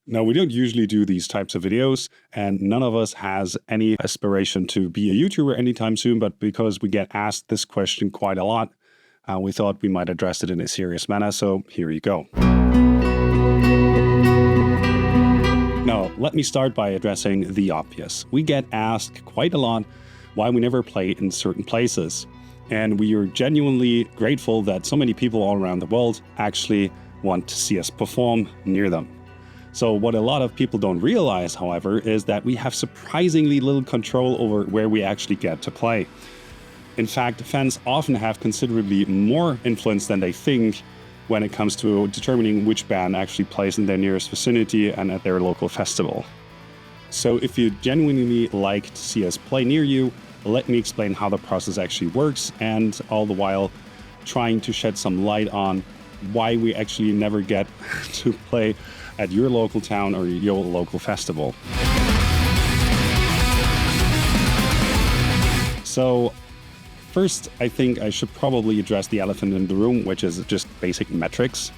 Now, we don't usually do these types of videos, and none of us has any aspiration to be a YouTuber anytime soon, but because we get asked this question quite a lot, we thought we might address it in a serious manner, so here you go. Now, let me start by addressing the obvious. We get asked quite a lot why we never play in certain places, and we are genuinely grateful that so many people all around the world actually want to see us perform near them. So what a lot of people don't realize, however, is that we have surprisingly little control over where we actually get to play. In fact, fans often have considerably more influence than they think when it comes to determining which band actually plays in their nearest vicinity and at their local festival. So if you genuinely like to see us play near you, let me explain how the process actually works, and all the while trying to shed some light on why we actually never get to play at your local town or your local festival. So first, I think I should probably address the elephant in the room, which is just basic metrics.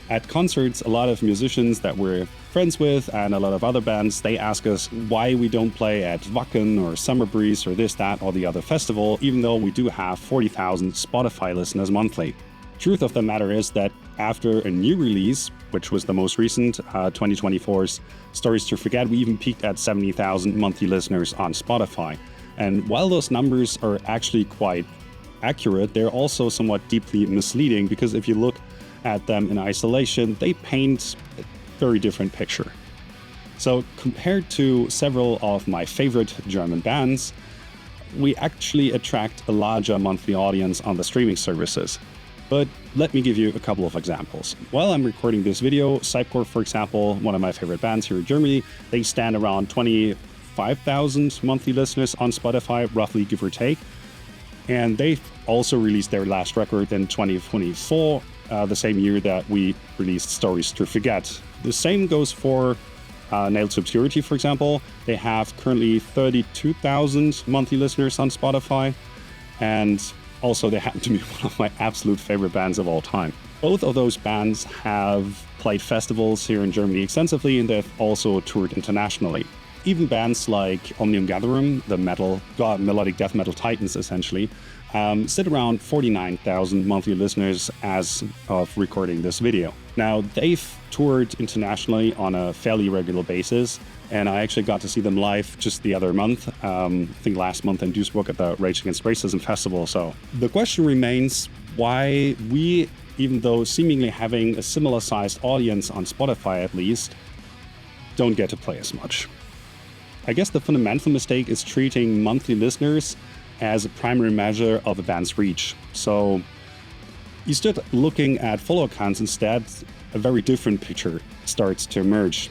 At concerts, a lot of musicians that we're friends with and a lot of other bands, they ask us why we don't play at Wacken or Summer Breeze or this, that, or the other festival, even though we do have 40,000 Spotify listeners monthly. Truth of the matter is that after a new release, which was the most recent, 2024's Stories to Forget, we even peaked at 70,000 monthly listeners on Spotify. And while those numbers are actually quite accurate, they're also somewhat deeply misleading, because if you look at them in isolation, they paint a very different picture. So compared to several of my favorite German bands, we actually attract a larger monthly audience on the streaming services. But let me give you a couple of examples. While I'm recording this video, Cypcore, for example, one of my favorite bands here in Germany, they stand around 25,000 monthly listeners on Spotify, roughly, give or take. And they also released their last record in 2024, the same year that we released Stories to Forget. The same goes for Nailed to Obscurity, for example. They have currently 32,000 monthly listeners on Spotify, and also they happen to be one of my absolute favorite bands of all time. Both of those bands have played festivals here in Germany extensively, and they've also toured internationally. Even bands like Omnium Gatherum, the melodic death metal titans essentially, sit around 49,000 monthly listeners as of recording this video. Now, they've toured internationally on a fairly regular basis, and I actually got to see them live just the other month, I think last month in Duisburg at the Rage Against Racism Festival. So the question remains why we, even though seemingly having a similar sized audience on Spotify at least, don't get to play as much. I guess the fundamental mistake is treating monthly listeners as a primary measure of a band's reach. So instead looking at follow counts instead, a very different picture starts to emerge.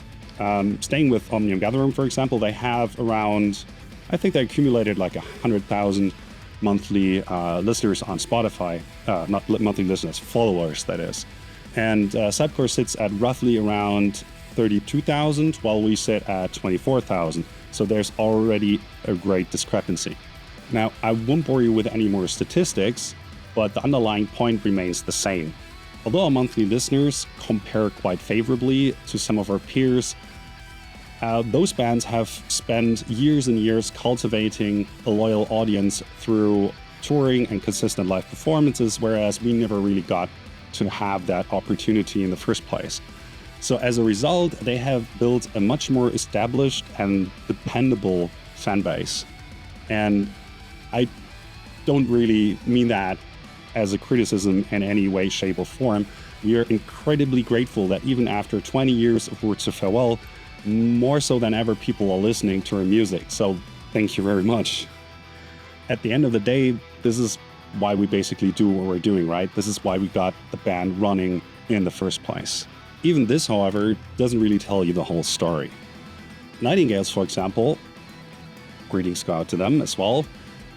Staying with Omnium Gatherum, for example, they have around, I think they accumulated like 100,000 monthly listeners on Spotify, not monthly listeners, followers, that is. And Cypcore sits at roughly around 32,000, while we sit at 24,000. So there's already a great discrepancy. Now, I won't bore you with any more statistics, but the underlying point remains the same. Although our monthly listeners compare quite favorably to some of our peers, those bands have spent years and years cultivating a loyal audience through touring and consistent live performances, whereas we never really got to have that opportunity in the first place. So as a result, they have built a much more established and dependable fan base. And I don't really mean that as a criticism in any way, shape, or form. We are incredibly grateful that even after 20 years of Words of Farewell, more so than ever, people are listening to our music. So thank you very much. At the end of the day, this is why we basically do what we're doing, right? This is why we got the band running in the first place. Even this, however, doesn't really tell you the whole story. Nightingales, for example, greetings go out to them as well.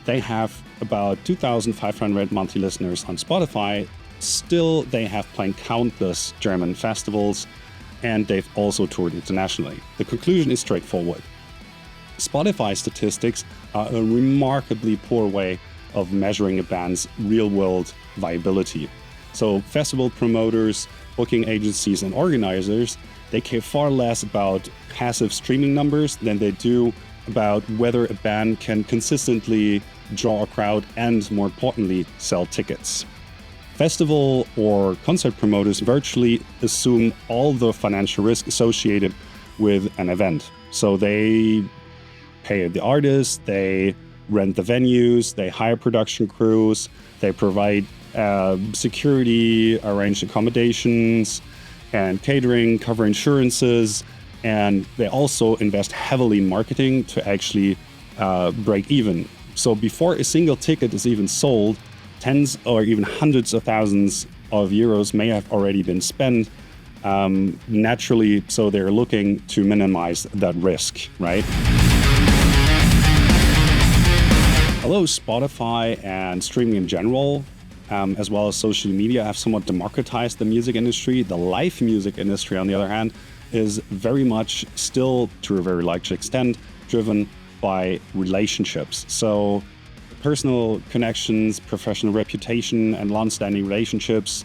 They have about 2,500 monthly listeners on Spotify. Still, they have played countless German festivals, and they've also toured internationally. The conclusion is straightforward. Spotify statistics are a remarkably poor way of measuring a band's real-world viability. So festival promoters booking agencies and organizers, they care far less about passive streaming numbers than they do about whether a band can consistently draw a crowd and, more importantly, sell tickets. Festival or concert promoters virtually assume all the financial risk associated with an event. So they pay the artists, they rent the venues, they hire production crews, they provide security, arrange accommodations and catering, cover insurances, and they also invest heavily in marketing to actually break even. So before a single ticket is even sold, tens or even hundreds of thousands of euros may have already been spent. Naturally, so they're looking to minimize that risk, right? Although Spotify and streaming in general, as well as social media, have somewhat democratized the music industry, the live music industry, on the other hand, is very much still, to a very large extent, driven by relationships. So personal connections, professional reputation, and long-standing relationships,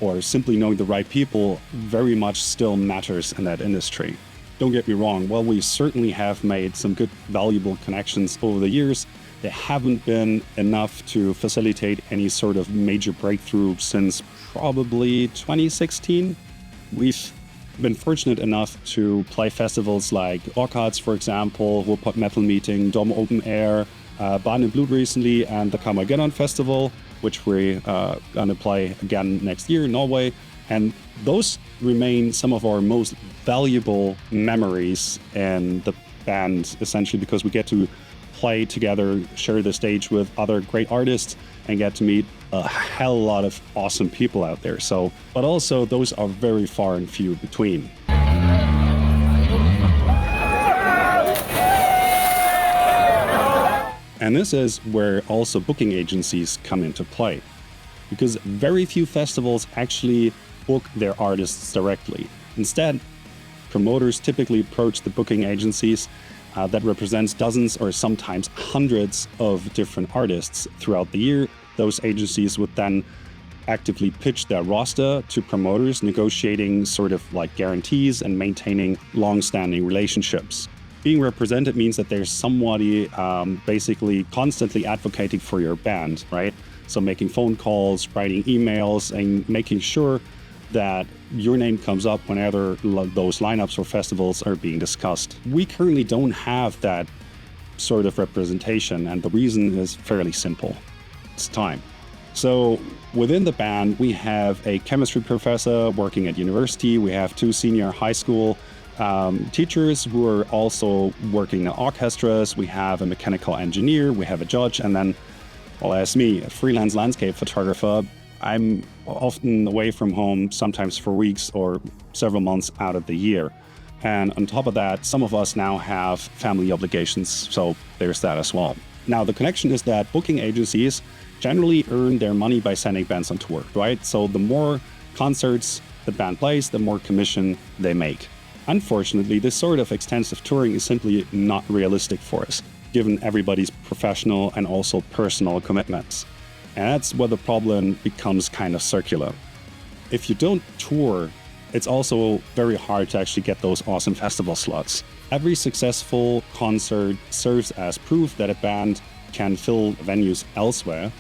or simply knowing the right people, very much still matters in that industry. Don't get me wrong, while we certainly have made some good, valuable connections over the years, they haven't been enough to facilitate any sort of major breakthrough since probably 2016. We've been fortunate enough to play festivals like Orchards, for example, Ruhrpott Metal Meeting, Dome Open Air, Bahn and Blut recently, and the Carmageddon Festival, which we're gonna play again next year in Norway. And those remain some of our most valuable memories in the band, essentially because we get to play together, share the stage with other great artists, and get to meet a hell of a lot of awesome people out there. So, but also those are very far and few between. And this is where also booking agencies come into play, because very few festivals actually book their artists directly. Instead, promoters typically approach the booking agencies that represents dozens or sometimes hundreds of different artists throughout the year. Those agencies would then actively pitch their roster to promoters, negotiating sort of like guarantees and maintaining long-standing relationships. Being represented means that there's somebody basically constantly advocating for your band, right? So making phone calls, writing emails, and making sure that your name comes up whenever those lineups or festivals are being discussed. We currently don't have that sort of representation, and the reason is fairly simple. It's time. So within the band, we have a chemistry professor working at university. We have 2 senior high school teachers who are also working in orchestras. We have a mechanical engineer, we have a judge, and then, well, as me, a freelance landscape photographer. I'm often away from home, sometimes for weeks or several months out of the year. And on top of that, some of us now have family obligations, so there's that as well. Now, the connection is that booking agencies generally earn their money by sending bands on tour, right? So the more concerts the band plays, the more commission they make. Unfortunately, this sort of extensive touring is simply not realistic for us, given everybody's professional and also personal commitments. And that's where the problem becomes kind of circular. If you don't tour, it's also very hard to actually get those awesome festival slots. Every successful concert serves as proof that a band can fill venues elsewhere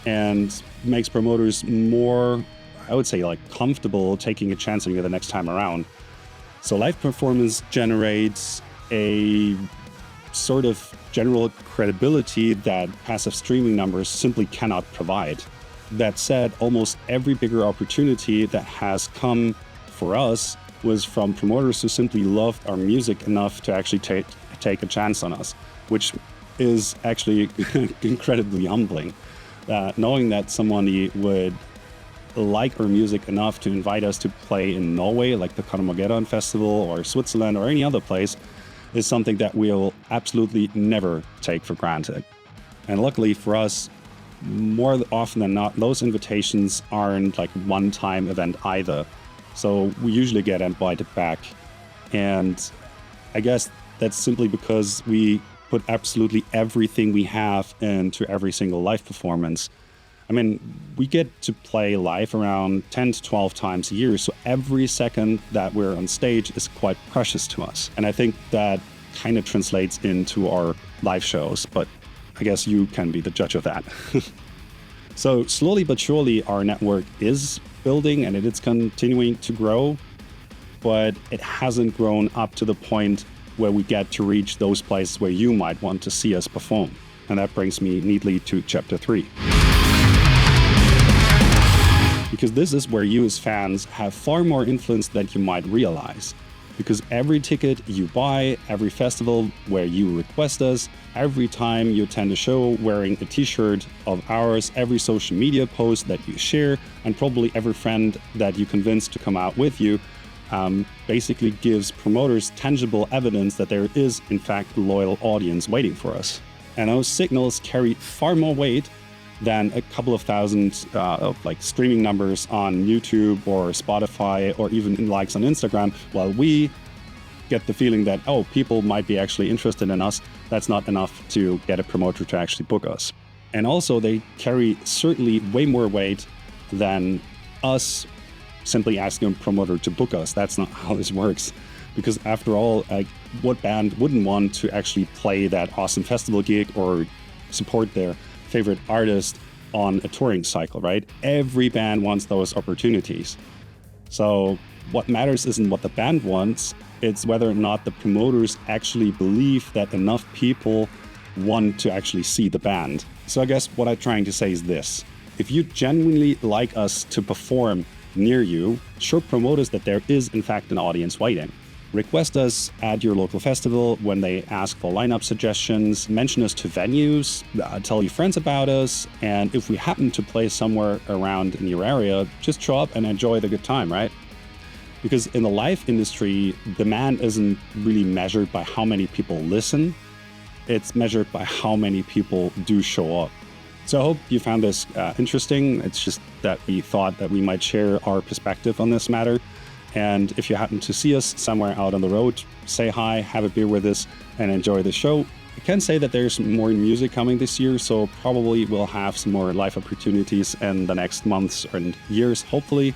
and makes promoters more, I would say, like comfortable taking a chance on you the next time around. So live performance generates a sort of general credibility that passive streaming numbers simply cannot provide. That said, almost every bigger opportunity that has come for us was from promoters who simply loved our music enough to actually take a chance on us, which is actually incredibly humbling. Knowing that somebody would like our music enough to invite us to play in Norway, like the Carmageddon Festival, or Switzerland, or any other place, is something that we'll absolutely never take for granted. And luckily for us, more often than not, those invitations aren't like one-time event either. So we usually get invited back. And I guess that's simply because we put absolutely everything we have into every single live performance. I mean, we get to play live around 10 to 12 times a year, so every second that we're on stage is quite precious to us. And I think that kind of translates into our live shows, but I guess you can be the judge of that. So slowly but surely, our network is building and it is continuing to grow, but it hasn't grown up to the point where we get to reach those places where you might want to see us perform. And that brings me neatly to chapter 3. Because this is where you as fans have far more influence than you might realize. Because every ticket you buy, every festival where you request us, every time you attend a show wearing a t-shirt of ours, every social media post that you share, and probably every friend that you convince to come out with you, basically gives promoters tangible evidence that there is, in fact, a loyal audience waiting for us. And those signals carry far more weight than a couple of thousand streaming numbers on YouTube or Spotify or even in likes on Instagram. While we get the feeling that, oh, people might be actually interested in us, that's not enough to get a promoter to actually book us. And also they carry certainly way more weight than us simply asking a promoter to book us. That's not how this works. Because after all, what band wouldn't want to actually play that awesome festival gig or support their favorite artist on a touring cycle, right? Every band wants those opportunities. So what matters isn't what the band wants, it's whether or not the promoters actually believe that enough people want to actually see the band. So I guess what I'm trying to say is this. If you genuinely like us to perform near you, show promoters that there is in fact an audience waiting. Request us at your local festival when they ask for lineup suggestions, mention us to venues, tell your friends about us, and if we happen to play somewhere around in your area, just show up and enjoy the good time, right? Because in the live industry, demand isn't really measured by how many people listen, it's measured by how many people do show up. So I hope you found this interesting. It's just that we thought that we might share our perspective on this matter. And if you happen to see us somewhere out on the road, say hi, have a beer with us, and enjoy the show. I can say that there's more music coming this year, so probably we'll have some more live opportunities in the next months and years, hopefully.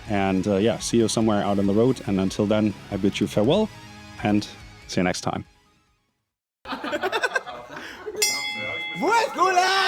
And see you somewhere out on the road. And until then, I bid you farewell, and see you next time. Wo ist Gulasch?